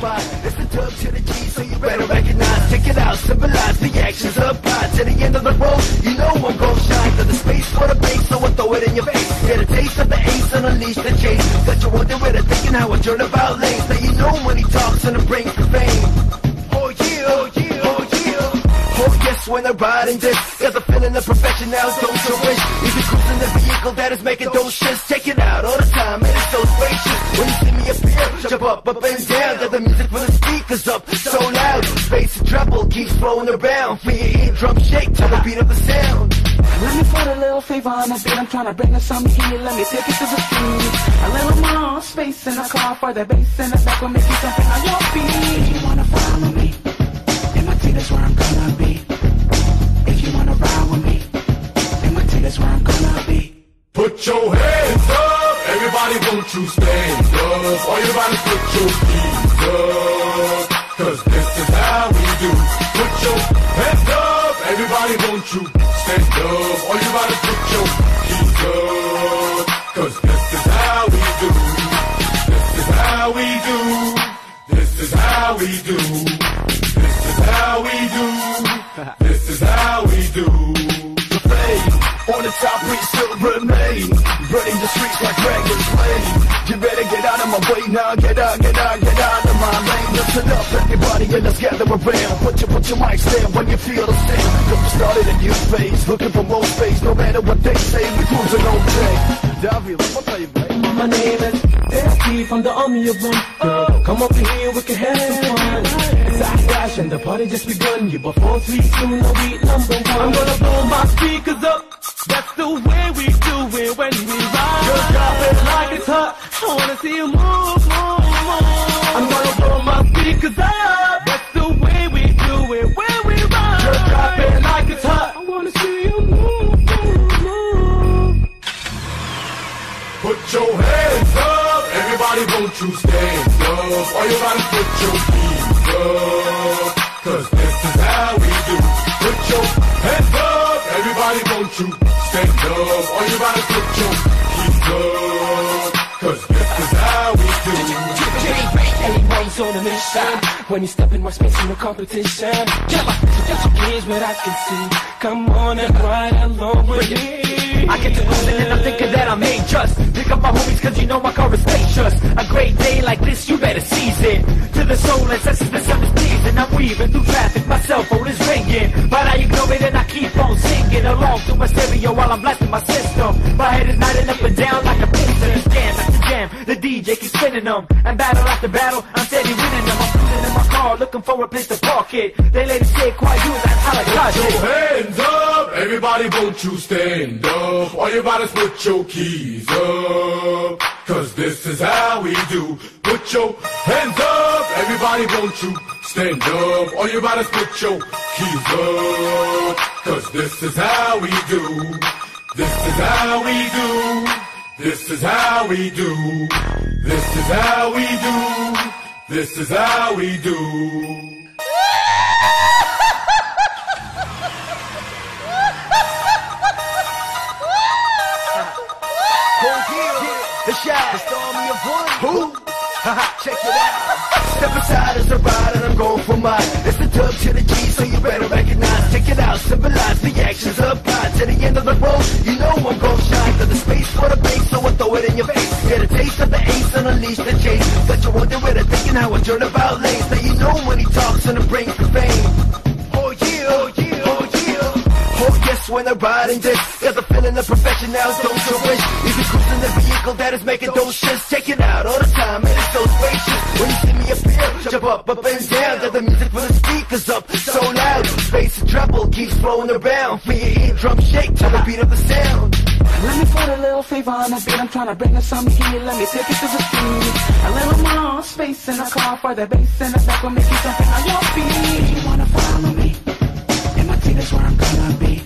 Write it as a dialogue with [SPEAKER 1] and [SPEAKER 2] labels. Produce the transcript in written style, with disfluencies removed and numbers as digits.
[SPEAKER 1] mine. It's the dub to the G, so you better recognize. Check it out, symbolize the actions applied. To the end of the road, you know I'm gon' shine. Got the space for the bass, so I throw it in your face. Get a taste of the ace and unleash the chase. Got you wondering where they're thinking how I turn about lanes. Now you know money talks and it brings the fame. Oh yeah, oh yeah, oh yeah. Oh yes, when I'm riding this, got the feeling of professionals don't you wish. If you're cruising the vehicle that is making those shits, check it out all the time, and it's so spacious. When you see me appear, jump up and down. Got the music for the speakers up, so loud. Bass and treble keeps flowing around. Feel your eardrum shake to the beat of the sound.
[SPEAKER 2] Let me put a little flavor on the beat. I'm trying to bring us some heat. Let me take it to the street. A little more space in the car for the bass in the back will make you something on your feet. If you wanna follow me, MIT, that's where I'm gonna be. If you wanna ride with me, MIT, that's where I'm gonna be.
[SPEAKER 3] Put your hands up, everybody won't you stand up. All you gotta put your feet up, cause this is how we do. Put your hands up, everybody won't you stand up. All you gotta put your feet up, cause this is how we do. This is how we do. This is how we do. This is how we do. This is how we do.
[SPEAKER 1] The fame on the top, we still remain. Running the streets like Dragon's Lane. You better get out of my way now. Get out of my lane. Listen up, everybody, and let's gather around. Put your mics there when you feel the same. Don't you start in a new phase, looking for more space. No matter what they say, we cruising all day. David, what are you, babe?
[SPEAKER 2] My name is F.T. from the army of one. Girl, come up in here, we can have some fun. It's our flash and the party just begun. You before 3, 2, no beat number 1. I'm gonna blow my speakers up. That's the way we do it when we ride. Just drop it like it's hot. I wanna see you move, move, move. I'm gonna blow my speakers up. That's the way we do it when we ride. Just drop it like it's hot. I wanna see you move, move, move.
[SPEAKER 3] Put your hands up, everybody won't you stand up. All you gotta put your feet up, cause this is how we do. Put your hands up, everybody won't you stand up. All you gotta put your feet up, cause this is how we do.
[SPEAKER 2] Everybody's on a mission. When you step in my space in the competition, get my kids what I can see. Come on and ride along with me.
[SPEAKER 1] I get to losing and I'm thinking that I made just. Pick up my homies cause you know my car is spacious. A great day like this, you better seize it. To the soul and senses, the sun is pleasing. I'm weaving through traffic, my cell phone is ringing. But I ignore it and I keep on singing along to my stereo while I'm blasting my system. My head is nodding up and down like a piston. It's jam after jam, the DJ keeps spinning them. And battle after battle, I'm steady winning them. I'm cruising in my car, looking for a place to park it. They let it stay quiet, you that's how I got
[SPEAKER 3] Put
[SPEAKER 1] it.
[SPEAKER 3] your hands up, everybody won't you stand up. All you gotta put your keys up, cause this is how we do. Put your hands up, everybody won't you stand up. All you gotta put your keys up, cause this is how we do. This is how we do. This is how we do. This is how we do. This is how we do.
[SPEAKER 1] The shot, the army of one. Who? Check it out. Step aside as a ride and I'm going for mine. It's the dub to the G, so you better recognize. Check it out, symbolize the actions applied. To the end of the road, you know I'm gon' shine. Got the space for the bass, so I throw it in your face. Get a taste of the ace and unleash the chase. Got you wondering where they're thinking how I turn about lanes. Now you know money talks and it brings the fame. Oh yeah, oh yeah, oh yeah. Oh yes, when I'm riding this, got the feeling of professionals don't you wish. If you're cruising the vehicle that is making those shits, check it out all the time, and it's so spacious. When you see me appear, jump up and down. Got the music for the speakers up, so loud. Bass and treble keeps flowing around. Feel your eardrum shake to the beat of the sound.
[SPEAKER 2] Let me put a little flavor on the beat. I'm trying to bring us some heat. Let me take it to the street. A little more space in the car for the bass in the back will make you something on your feet. If you wanna follow me, MIT, that's where I'm gonna be.